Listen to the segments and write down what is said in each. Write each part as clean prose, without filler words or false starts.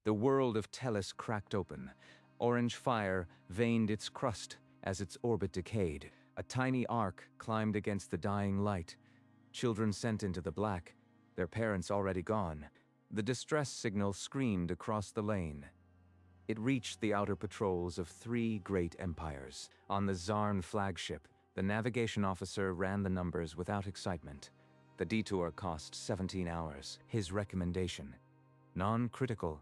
The world of Tellus cracked open. Orange fire veined its crust as its orbit decayed. A tiny arc climbed against the dying light. Children sent into the black, their parents already gone. The distress signal screamed across the lane. It reached the outer patrols of 3 great empires. On the Zarn flagship, the navigation officer ran the numbers without excitement. The detour cost 17 hours. His recommendation: non-critical.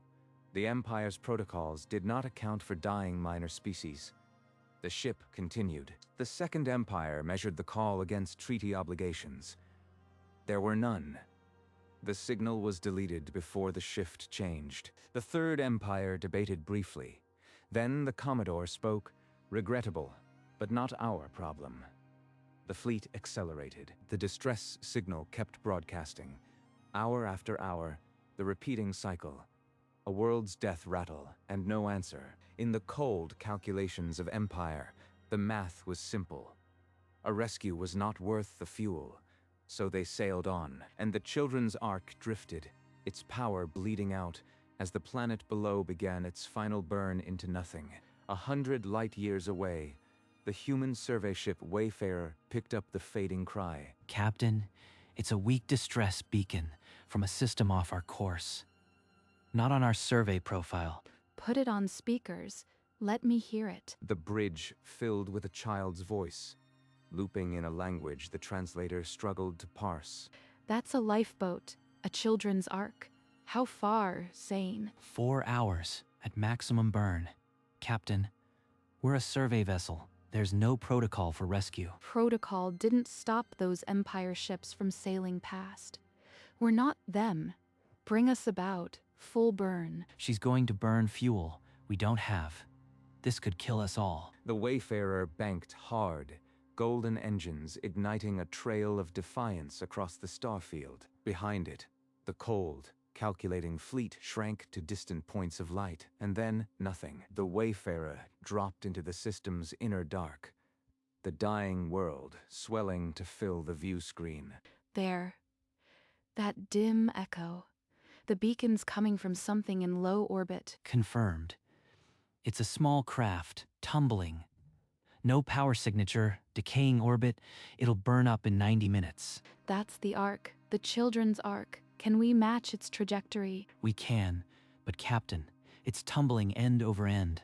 The Empire's protocols did not account for dying minor species. The ship continued. The Second Empire measured the call against treaty obligations. There were none. The signal was deleted before the shift changed. The Third Empire debated briefly. Then the Commodore spoke: regrettable, but not our problem. The fleet accelerated. The distress signal kept broadcasting. Hour after hour, the repeating cycle. A world's death rattle, and no answer. In the cold calculations of Empire, the math was simple. A rescue was not worth the fuel. So they sailed on, and the children's ark drifted, its power bleeding out as the planet below began its final burn into nothing. 100 light-years away, the human survey ship Wayfarer picked up the fading cry. Captain, it's a weak distress beacon from a system off our course. Not on our survey profile. Put it on speakers. Let me hear it. The bridge filled with a child's voice, looping in a language the translator struggled to parse. That's a lifeboat, a children's ark. How far, Zane? 4 hours at maximum burn. Captain, we're a survey vessel. There's no protocol for rescue. Protocol didn't stop those Empire ships from sailing past. We're not them. Bring us about. Full burn. She's going to burn fuel we don't have. This could kill us all. The Wayfarer banked hard, golden engines igniting a trail of defiance across the starfield. Behind it, the cold, calculating fleet shrank to distant points of light, and then nothing. The Wayfarer dropped into the system's inner dark, the dying world swelling to fill the view screen. There. That dim echo. The beacon's coming from something in low orbit. Confirmed. It's a small craft, tumbling. No power signature, decaying orbit. It'll burn up in 90 minutes. That's the ark, the children's ark. Can we match its trajectory? We can, but Captain, it's tumbling end over end.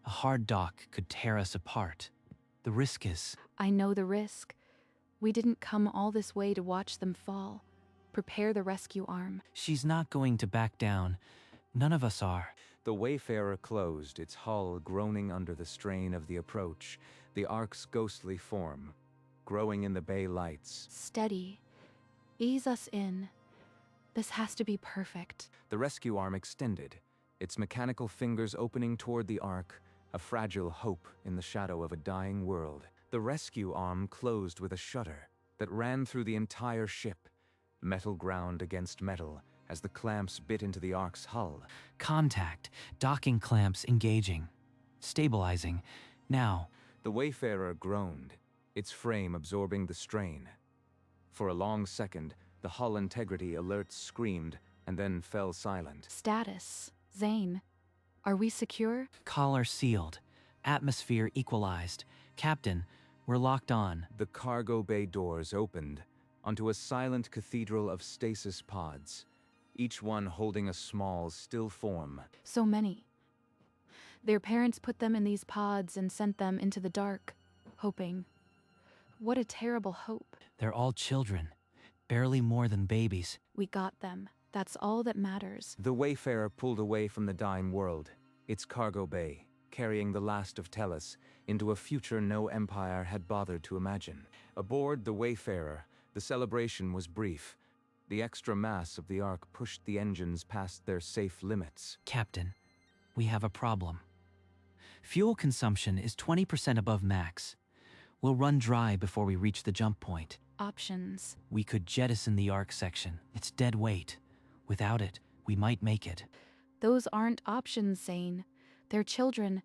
A hard dock could tear us apart. The risk is... I know the risk. We didn't come all this way to watch them fall. Prepare the rescue arm. She's not going to back down. None of us are. The Wayfarer closed, its hull groaning under the strain of the approach, the ark's ghostly form, growing in the bay lights. Steady. Ease us in. This has to be perfect. The rescue arm extended, its mechanical fingers opening toward the ark, a fragile hope in the shadow of a dying world. The rescue arm closed with a shudder that ran through the entire ship, metal ground against metal, as the clamps bit into the ark's hull. Contact. Docking clamps engaging. Stabilizing. Now. The Wayfarer groaned, its frame absorbing the strain. For a long second, the hull integrity alerts screamed and then fell silent. Status. Zane. Are we secure? Collar sealed. Atmosphere equalized. Captain, we're locked on. The cargo bay doors opened onto a silent cathedral of stasis pods, each one holding a small, still form. So many. Their parents put them in these pods and sent them into the dark, hoping. What a terrible hope. They're all children, barely more than babies. We got them. That's all that matters. The Wayfarer pulled away from the dying world, its cargo bay, carrying the last of Tellus into a future no empire had bothered to imagine. Aboard the Wayfarer, the celebration was brief. The extra mass of the ark pushed the engines past their safe limits. Captain, we have a problem. Fuel consumption is 20% above max. We'll run dry before we reach the jump point. Options. We could jettison the ark section. It's dead weight. Without it, we might make it. Those aren't options, Zane. They're children.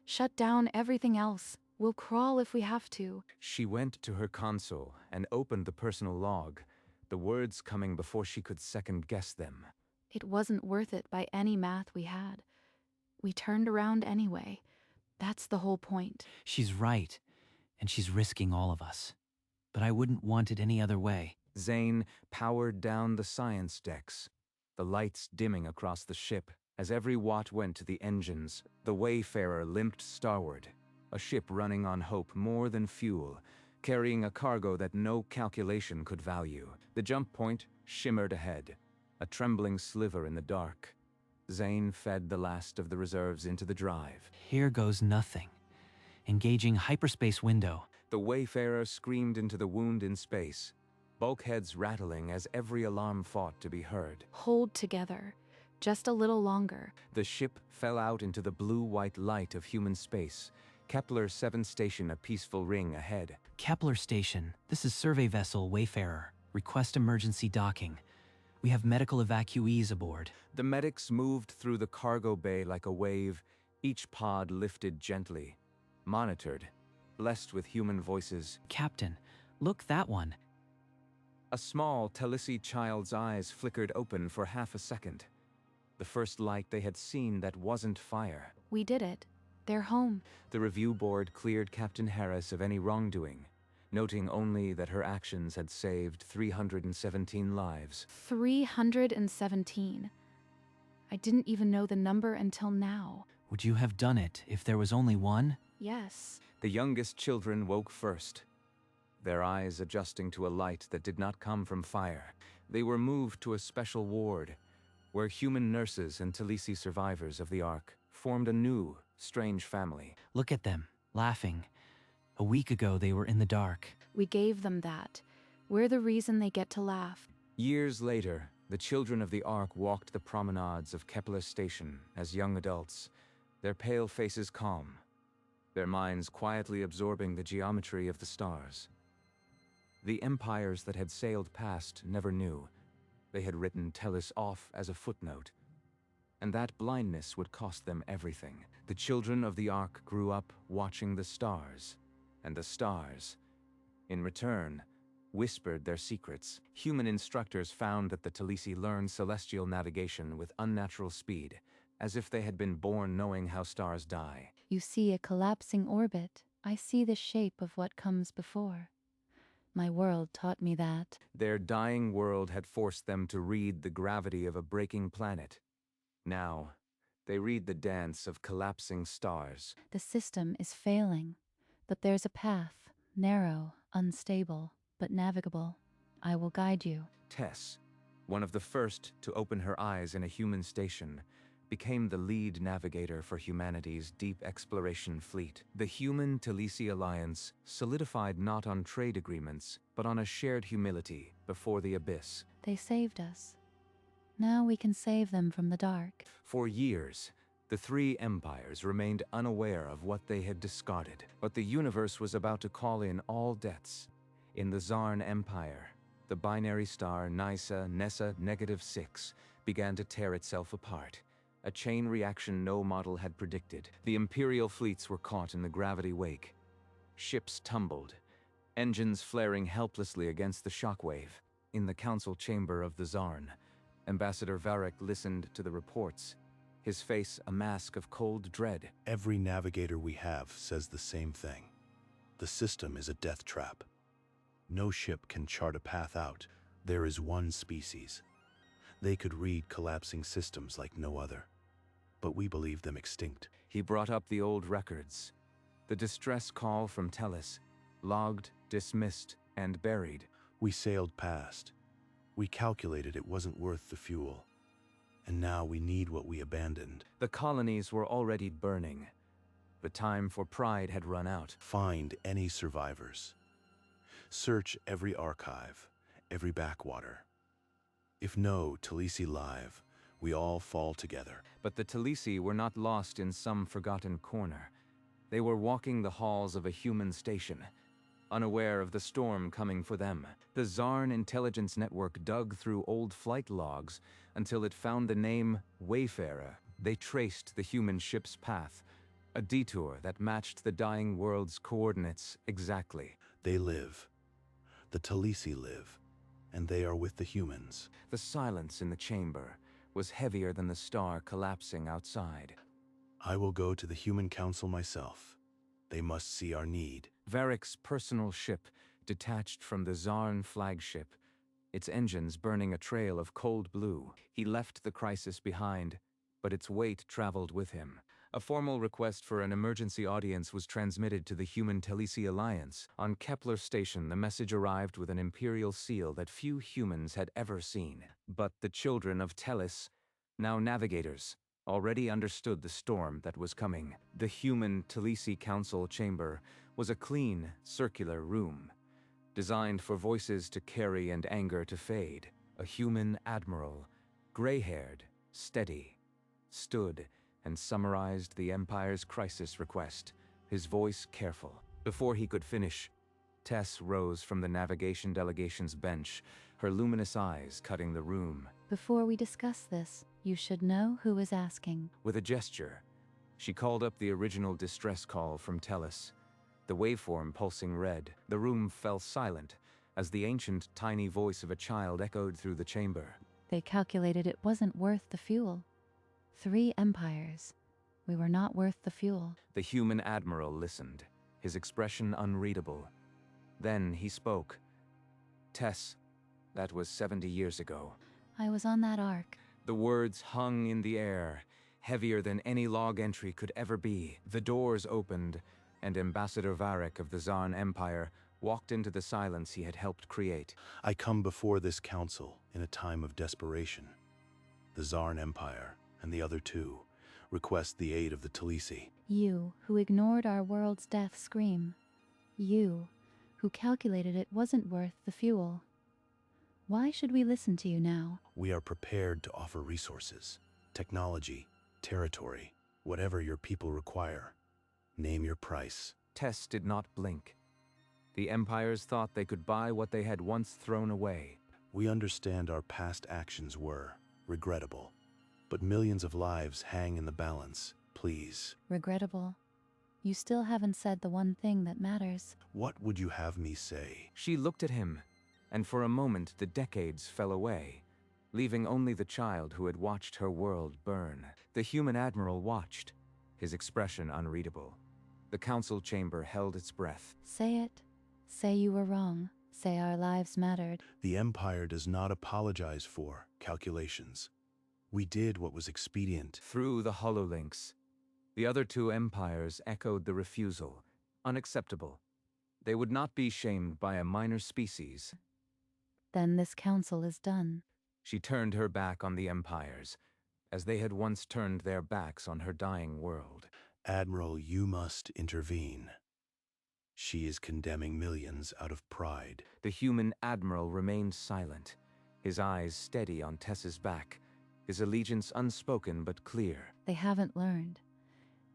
Shut down everything else. We'll crawl if we have to. She went to her console and opened the personal log, the words coming before she could second-guess them. It wasn't worth it by any math we had. We turned around anyway. That's the whole point. She's right, and she's risking all of us. But I wouldn't want it any other way. Zane powered down the science decks, the lights dimming across the ship. As every watt went to the engines, the Wayfarer limped starward, a ship running on hope more than fuel, carrying a cargo that no calculation could value. The jump point shimmered ahead, a trembling sliver in the dark. Zane fed the last of the reserves into the drive. Here goes nothing. Engaging hyperspace window. The Wayfarer screamed into the wound in space, bulkheads rattling as every alarm fought to be heard. Hold together. Just a little longer. The ship fell out into the blue-white light of human space. Kepler 7 station a peaceful ring ahead. Kepler Station, this is survey vessel Wayfarer. Request emergency docking. We have medical evacuees aboard. The medics moved through the cargo bay like a wave, each pod lifted gently, monitored, blessed with human voices. Captain, look, that one. A small Talisi child's eyes flickered open for half a second. The first light they had seen that wasn't fire. We did it. They're home. The review board cleared Captain Harris of any wrongdoing, noting only that her actions had saved 317 lives. 317. I didn't even know the number until now. Would you have done it if there was only one? Yes. The youngest children woke first, their eyes adjusting to a light that did not come from fire. They were moved to a special ward, where human nurses and Talisi survivors of the Ark formed a new, strange family. Look at them, laughing. A week ago they were in the dark. We gave them that. We're the reason they get to laugh. Years later, the children of the Ark walked the promenades of Kepler Station as young adults, their pale faces calm, their minds quietly absorbing the geometry of the stars. The empires that had sailed past never knew. They had written Tellus off as a footnote, and that blindness would cost them everything. The children of the Ark grew up watching the stars, and the stars, in return, whispered their secrets. Human instructors found that the Talisi learned celestial navigation with unnatural speed, as if they had been born knowing how stars die. You see a collapsing orbit. I see the shape of what comes before. My world taught me that. Their dying world had forced them to read the gravity of a breaking planet. Now, they read the dance of collapsing stars. The system is failing, but there's a path, narrow, unstable, but navigable. I will guide you. Tess, one of the first to open her eyes in a human station, became the lead navigator for humanity's deep exploration fleet. The Human Talisi Alliance solidified not on trade agreements, but on a shared humility before the abyss. They saved us. Now we can save them from the dark. For years, the three empires remained unaware of what they had discarded, but the universe was about to call in all debts. In the Zarn Empire, the binary star Nissa -6 began to tear itself apart. A chain reaction no model had predicted. The Imperial fleets were caught in the gravity wake. Ships tumbled, engines flaring helplessly against the shockwave. In the council chamber of the Zarn, Ambassador Varric listened to the reports, his face a mask of cold dread. Every navigator we have says the same thing. The system is a death trap. No ship can chart a path out. There is one species. They could read collapsing systems like no other, but we believe them extinct. He brought up the old records. The distress call from Tellus, logged, dismissed, and buried. We sailed past. We calculated it wasn't worth the fuel. And now we need what we abandoned. The colonies were already burning. The time for pride had run out. Find any survivors. Search every archive, every backwater. If no Talisi live, we all fall together. But the Talisi were not lost in some forgotten corner. They were walking the halls of a human station, unaware of the storm coming for them. The Zarn intelligence network dug through old flight logs until it found the name Wayfarer. They traced the human ship's path, a detour that matched the dying world's coordinates exactly. They live. The Talisi live, and they are with the humans. The silence in the chamber was heavier than the star collapsing outside. I will go to the Human Council myself. They must see our need. Varric's personal ship detached from the Zarn flagship, its engines burning a trail of cold blue. He left the crisis behind, but its weight traveled with him. A formal request for an emergency audience was transmitted to the Human Telesi Alliance. On Kepler Station, the message arrived with an imperial seal that few humans had ever seen. But the children of Telis, now navigators, already understood the storm that was coming. The Human Telesi Council chamber was a clean, circular room, designed for voices to carry and anger to fade. A human admiral, gray-haired, steady, stood and summarized the Empire's crisis request, his voice careful. Before he could finish, Tess rose from the navigation delegation's bench, her luminous eyes cutting the room. Before we discuss this, you should know who is asking. With a gesture, she called up the original distress call from Telis, the waveform pulsing red. The room fell silent as the ancient, tiny voice of a child echoed through the chamber. They calculated it wasn't worth the fuel. 3 empires. We were not worth the fuel. The human admiral listened, his expression unreadable. Then he spoke. Tess, that was 70 years ago. I was on that ark. The words hung in the air, heavier than any log entry could ever be. The doors opened, and Ambassador Varric of the Zarn Empire walked into the silence he had helped create. I come before this council in a time of desperation. The Zarn Empire, and the other 2, request the aid of the Telesi. You, who ignored our world's death scream. You, who calculated it wasn't worth the fuel. Why should we listen to you now? We are prepared to offer resources, technology, territory, whatever your people require. Name your price. Tess did not blink. The empires thought they could buy what they had once thrown away. We understand our past actions were regrettable, but millions of lives hang in the balance. Please. Regrettable. You still haven't said the one thing that matters. What would you have me say? She looked at him, and for a moment the decades fell away, leaving only the child who had watched her world burn. The human admiral watched, his expression unreadable. The council chamber held its breath. Say it. Say you were wrong. Say our lives mattered. The Empire does not apologize for calculations. We did what was expedient. Through the hololinks, the other 2 empires echoed the refusal. Unacceptable. They would not be shamed by a minor species. Then this council is done. She turned her back on the empires, as they had once turned their backs on her dying world. Admiral, you must intervene. She is condemning millions out of pride. The human admiral remained silent, his eyes steady on Tess's back, his allegiance unspoken but clear. They haven't learned.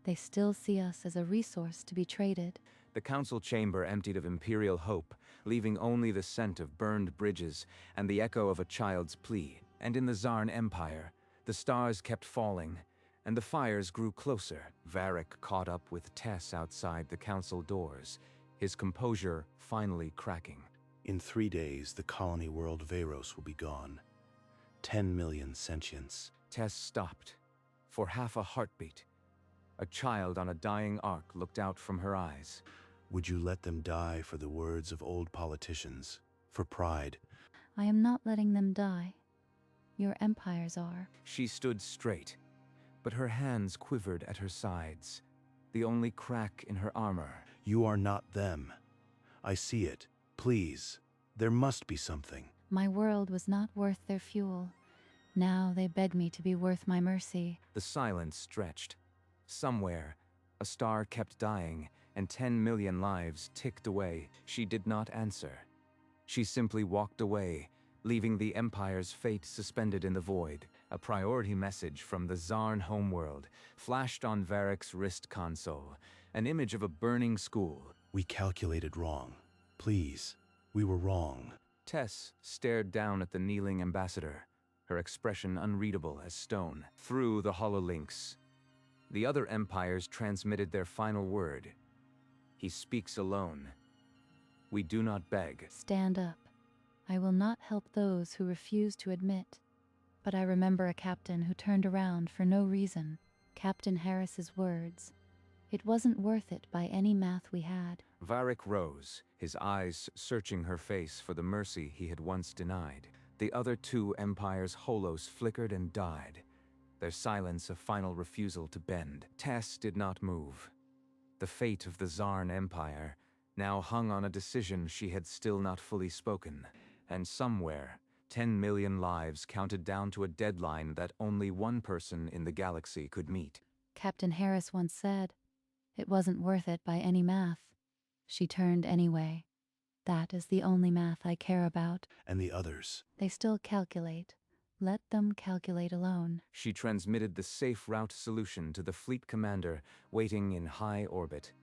They still see us as a resource to be traded. The council chamber emptied of imperial hope, leaving only the scent of burned bridges and the echo of a child's plea. And in the Zarn Empire, the stars kept falling, and the fires grew closer. Varric caught up with Tess outside the council doors, his composure finally cracking. In 3 days, the colony world Veros will be gone. 10 million sentients. Tess stopped. For half a heartbeat, a child on a dying ark looked out from her eyes. Would you let them die for the words of old politicians? For pride? I am not letting them die. Your empires are. She stood straight, but her hands quivered at her sides, the only crack in her armor. You are not them. I see it. Please. There must be something. My world was not worth their fuel. Now they beg me to be worth my mercy. The silence stretched. Somewhere, a star kept dying, and 10 million lives ticked away. She did not answer. She simply walked away, leaving the Empire's fate suspended in the void. A priority message from the Zarn homeworld flashed on Varric's wrist console, an image of a burning school. We calculated wrong. Please. We were wrong. Tess stared down at the kneeling ambassador, her expression unreadable as stone. Through the hololinks, the other empires transmitted their final word. He speaks alone. We do not beg. Stand up. I will not help those who refuse to admit. But I remember a captain who turned around for no reason. Captain Harris's words. It wasn't worth it by any math we had. Varric rose, his eyes searching her face for the mercy he had once denied. The other two empires' holos flickered and died, their silence a final refusal to bend. Tess did not move. The fate of the Zarn Empire now hung on a decision she had still not fully spoken, and somewhere, 10 million lives counted down to a deadline that only one person in the galaxy could meet. Captain Harris once said, it wasn't worth it by any math. She turned anyway. That is the only math I care about. And the others? They still calculate. Let them calculate alone. She transmitted the safe route solution to the fleet commander waiting in high orbit.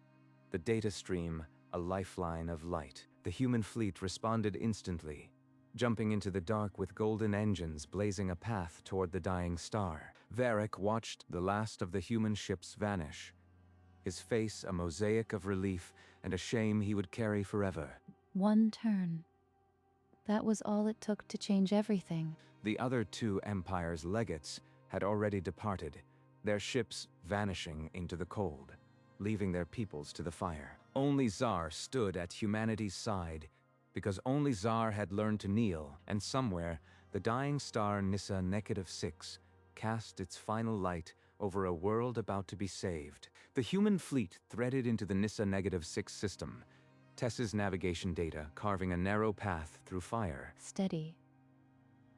The data stream, a lifeline of light. The human fleet responded instantly, jumping into the dark with golden engines blazing a path toward the dying star. Varric watched the last of the human ships vanish, his face a mosaic of relief and a shame he would carry forever. One turn. That was all it took to change everything. The other two empires' legates had already departed, their ships vanishing into the cold, leaving their peoples to the fire. Only Zar stood at humanity's side, because only Zar had learned to kneel, and somewhere, the dying star Nissa -6 cast its final light over a world about to be saved. The human fleet threaded into the Nissa -6 system, Tess's navigation data carving a narrow path through fire. Steady.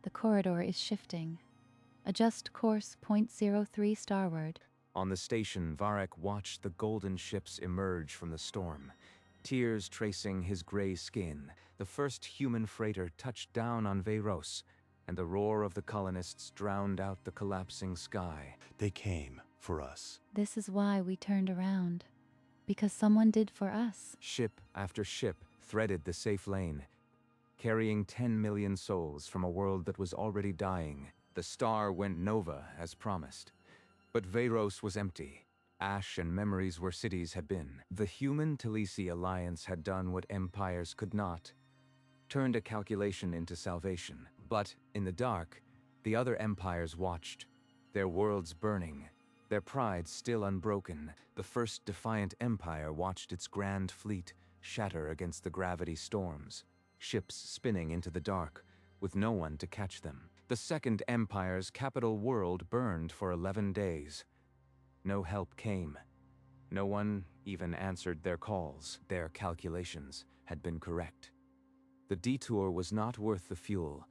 The corridor is shifting. Adjust course 0.03 starward. On the station, Varric watched the golden ships emerge from the storm, tears tracing his gray skin. The first human freighter touched down on Veyros, and the roar of the colonists drowned out the collapsing sky. They came for us. This is why we turned around. Because someone did for us. Ship after ship threaded the safe lane, carrying 10 million souls from a world that was already dying. The star went nova as promised. But Veyros was empty. Ash and memories where cities had been. The human Talisi alliance had done what empires could not, turned a calculation into salvation. But in the dark, the other empires watched, their worlds burning, their pride still unbroken. The first defiant empire watched its grand fleet shatter against the gravity storms, ships spinning into the dark, with no one to catch them. The second empire's capital world burned for 11 days. No help came. No one even answered their calls. Their calculations had been correct. The detour was not worth the fuel,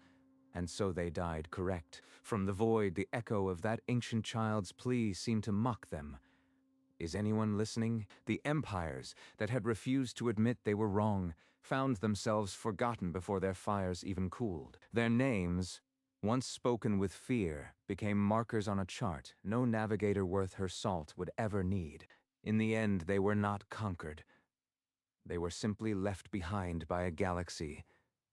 and so they died correct. From the void, the echo of that ancient child's plea seemed to mock them. Is anyone listening? The empires that had refused to admit they were wrong found themselves forgotten before their fires even cooled. Their names, once spoken with fear, became markers on a chart no navigator worth her salt would ever need. In the end, they were not conquered. They were simply left behind by a galaxy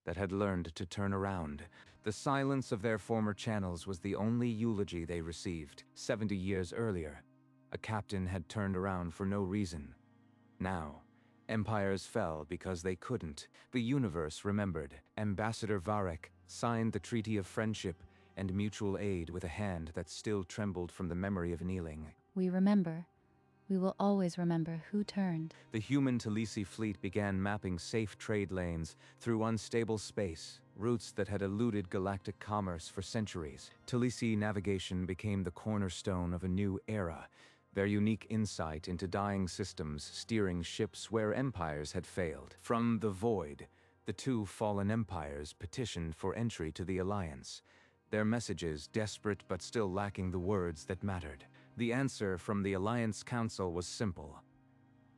that had learned to turn around. The silence of their former channels was the only eulogy they received. 70 years earlier, a captain had turned around for no reason. Now, empires fell because they couldn't. The universe remembered. Ambassador Varric signed the Treaty of Friendship and Mutual Aid with a hand that still trembled from the memory of kneeling. We remember. We will always remember who turned. The human Talisi fleet began mapping safe trade lanes through unstable space, routes that had eluded galactic commerce for centuries. Talisi navigation became the cornerstone of a new era, their unique insight into dying systems steering ships where empires had failed. From the void, the two fallen empires petitioned for entry to the Alliance, their messages desperate but still lacking the words that mattered. The answer from the Alliance Council was simple.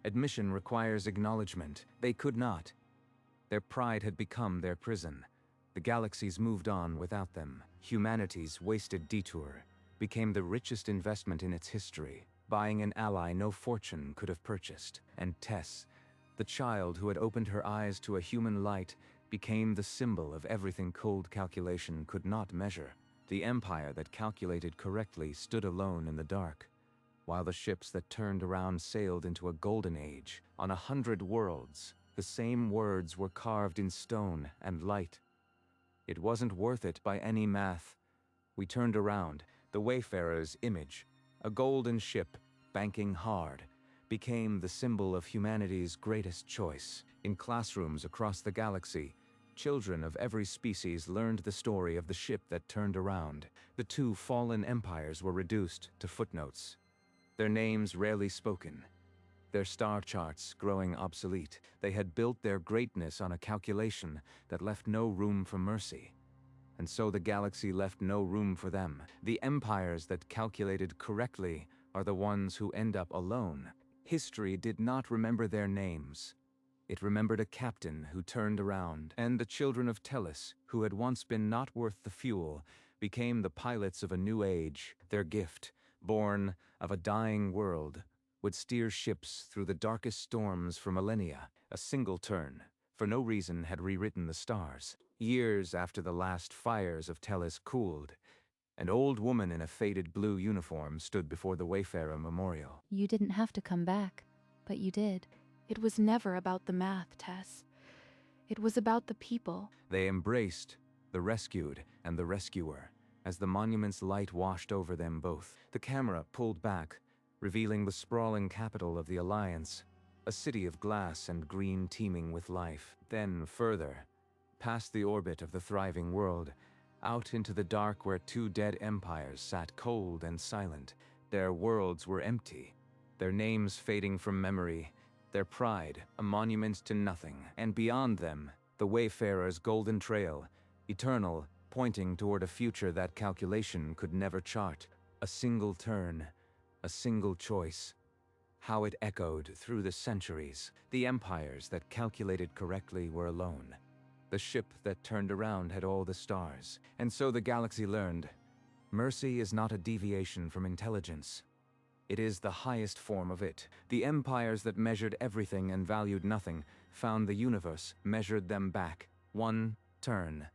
Admission requires acknowledgement. They could not. Their pride had become their prison. The galaxies moved on without them. Humanity's wasted detour became the richest investment in its history, buying an ally no fortune could have purchased. And Tess, the child who had opened her eyes to a human light, became the symbol of everything cold calculation could not measure. The empire that calculated correctly stood alone in the dark, while the ships that turned around sailed into a golden age. On 100 worlds, the same words were carved in stone and light. It wasn't worth it by any math. We turned around. The Wayfarer's image, a golden ship banking hard, became the symbol of humanity's greatest choice. In classrooms across the galaxy, children of every species learned the story of the ship that turned around. The two fallen empires were reduced to footnotes, their names rarely spoken, their star charts growing obsolete. They had built their greatness on a calculation that left no room for mercy. And so the galaxy left no room for them. The empires that calculated correctly are the ones who end up alone. History did not remember their names. It remembered a captain who turned around, and the children of Tellus, who had once been not worth the fuel, became the pilots of a new age. Their gift, born of a dying world, would steer ships through the darkest storms for millennia. A single turn, for no reason, had rewritten the stars. Years after the last fires of Tellus cooled, an old woman in a faded blue uniform stood before the Wayfarer Memorial. You didn't have to come back, but you did. It was never about the math, Tess. It was about the people. They embraced the rescued and the rescuer as the monument's light washed over them both. The camera pulled back, revealing the sprawling capital of the Alliance, a city of glass and green teeming with life. Then further, past the orbit of the thriving world, out into the dark where two dead empires sat cold and silent. Their worlds were empty, their names fading from memory, their pride a monument to nothing. And beyond them, the Wayfarer's golden trail, eternal, pointing toward a future that calculation could never chart. A single turn, a single choice. How it echoed through the centuries. The empires that calculated correctly were alone. The ship that turned around had all the stars. And so the galaxy learned, mercy is not a deviation from intelligence. It is the highest form of it. The empires that measured everything and valued nothing found the universe measured them back. One turn,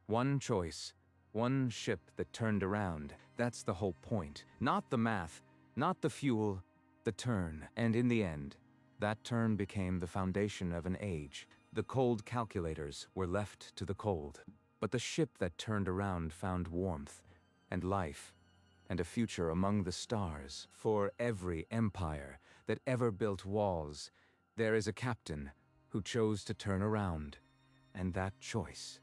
one choice, one ship that turned around. That's the whole point. Not the math, not the fuel, the turn. And in the end, that turn became the foundation of an age. The cold calculators were left to the cold. But the ship that turned around found warmth and life and a future among the stars. For every empire that ever built walls, there is a captain who chose to turn around. And that choice,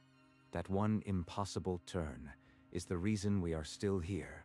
that one impossible turn, is the reason we are still here.